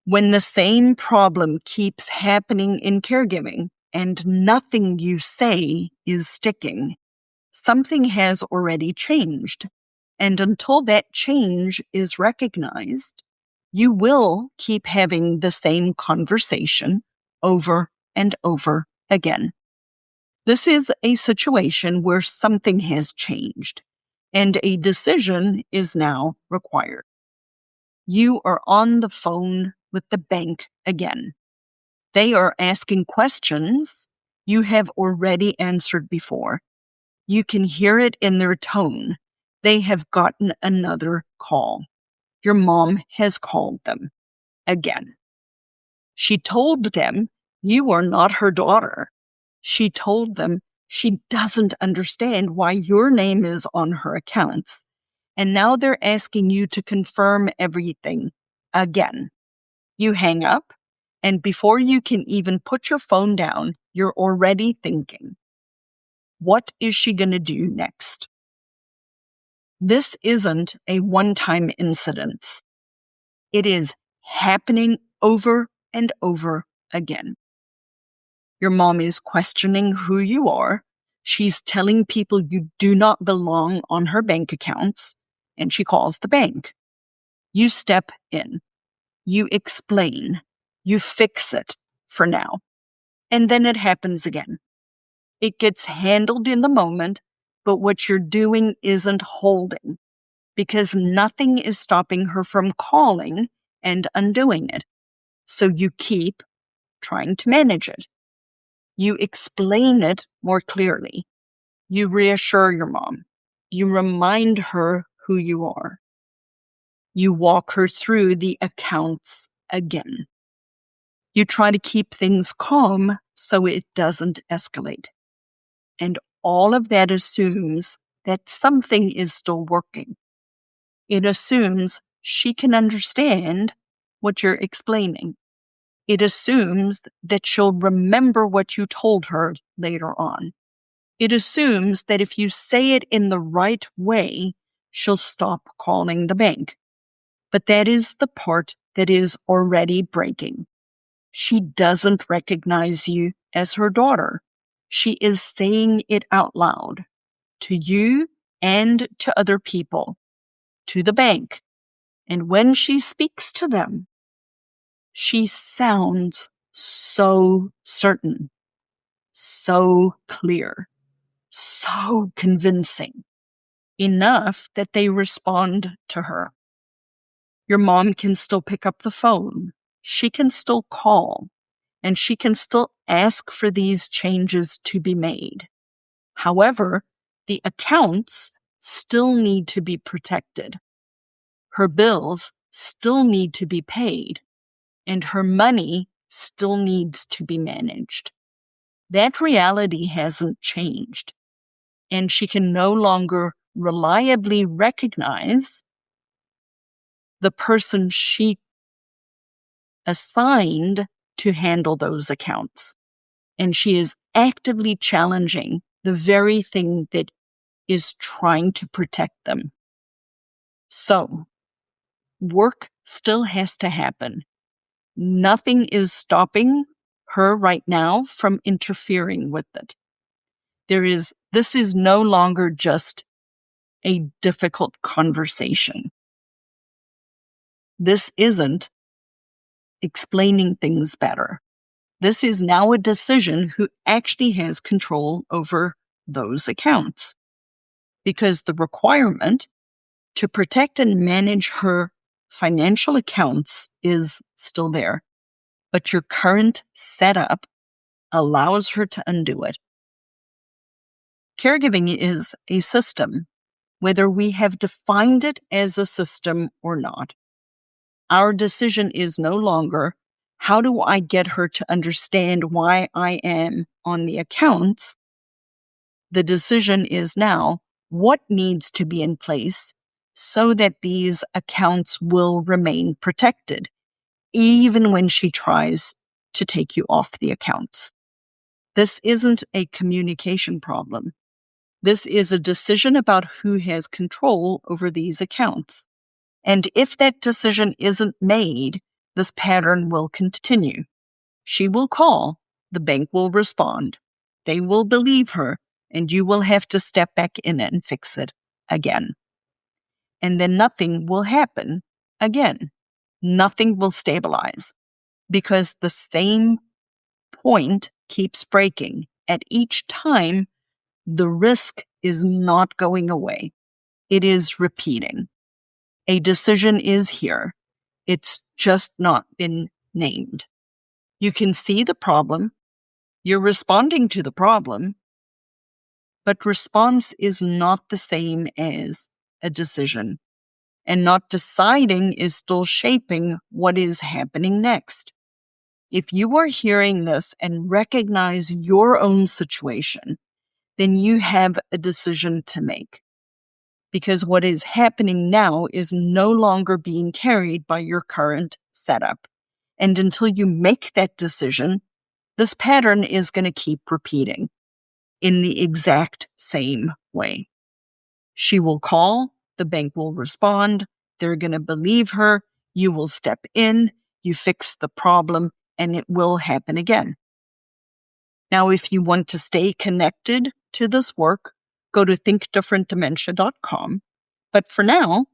When the same problem keeps happening in caregiving and nothing you say is sticking, something has already changed. And until that change is recognized, you will keep having the same conversation over and over again. This is a situation where something has changed and a decision is now required. You are on the phone with the bank again. They are asking questions you have already answered before. You can hear it in their tone. They have gotten another call. Your mom has called them again. She told them you are not her daughter. She told them she doesn't understand why your name is on her accounts. And now they're asking you to confirm everything again. You hang up, and before you can even put your phone down, you're already thinking, what is she going to do next? This isn't a one-time incident. It is happening over and over again. Your mom is questioning who you are. She's telling people you do not belong on her bank accounts, and she calls the bank. You step in. You explain. You fix it for now. And then it happens again. It gets handled in the moment, but what you're doing isn't holding because nothing is stopping her from calling and undoing it. So you keep trying to manage it. You explain it more clearly. You reassure your mom. You remind her who you are. You walk her through the accounts again. You try to keep things calm so it doesn't escalate. And all of that assumes that something is still working. It assumes she can understand what you're explaining. It assumes that she'll remember what you told her later on. It assumes that if you say it in the right way, she'll stop calling the bank. But that is the part that is already breaking. She doesn't recognize you as her daughter. She is saying it out loud to you and to other people, to the bank. And when she speaks to them, she sounds so certain, so clear, so convincing, enough that they respond to her. Your mom can still pick up the phone. She can still call, and she can still ask for these changes to be made. However, the accounts still need to be protected. Her bills still need to be paid, and her money still needs to be managed. That reality hasn't changed, and she can no longer reliably recognize the person she assigned to handle those accounts. And she is actively challenging the very thing that is trying to protect them. So, work still has to happen. Nothing is stopping her right now from interfering with it. This is no longer just a difficult conversation. This isn't explaining things better. This is now a decision who actually has control over those accounts. Because the requirement to protect and manage her financial accounts is still there. But your current setup allows her to undo it. Caregiving is a system, whether we have defined it as a system or not. Our decision is no longer, how do I get her to understand why I am on the accounts? The decision is now, what needs to be in place so that these accounts will remain protected, even when she tries to take you off the accounts. This isn't a communication problem. This is a decision about who has control over these accounts. And if that decision isn't made, this pattern will continue. She will call, the bank will respond. They will believe her, and you will have to step back in and fix it again. And then nothing will happen again. Nothing will stabilize because the same point keeps breaking. At each time, the risk is not going away. It is repeating. A decision is here. It's just not been named. You can see the problem. You're responding to the problem, but response is not the same as a decision. And not deciding is still shaping what is happening next. If you are hearing this and recognize your own situation, then you have a decision to make. Because what is happening now is no longer being carried by your current setup. And until you make that decision, this pattern is going to keep repeating in the exact same way. She will call, the bank will respond, they're going to believe her, you will step in, you fix the problem, and it will happen again. Now, if you want to stay connected to this work, go to thinkdifferentdementia.com. But for now,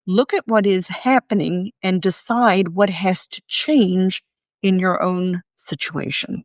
look at what is happening and decide what has to change in your own situation.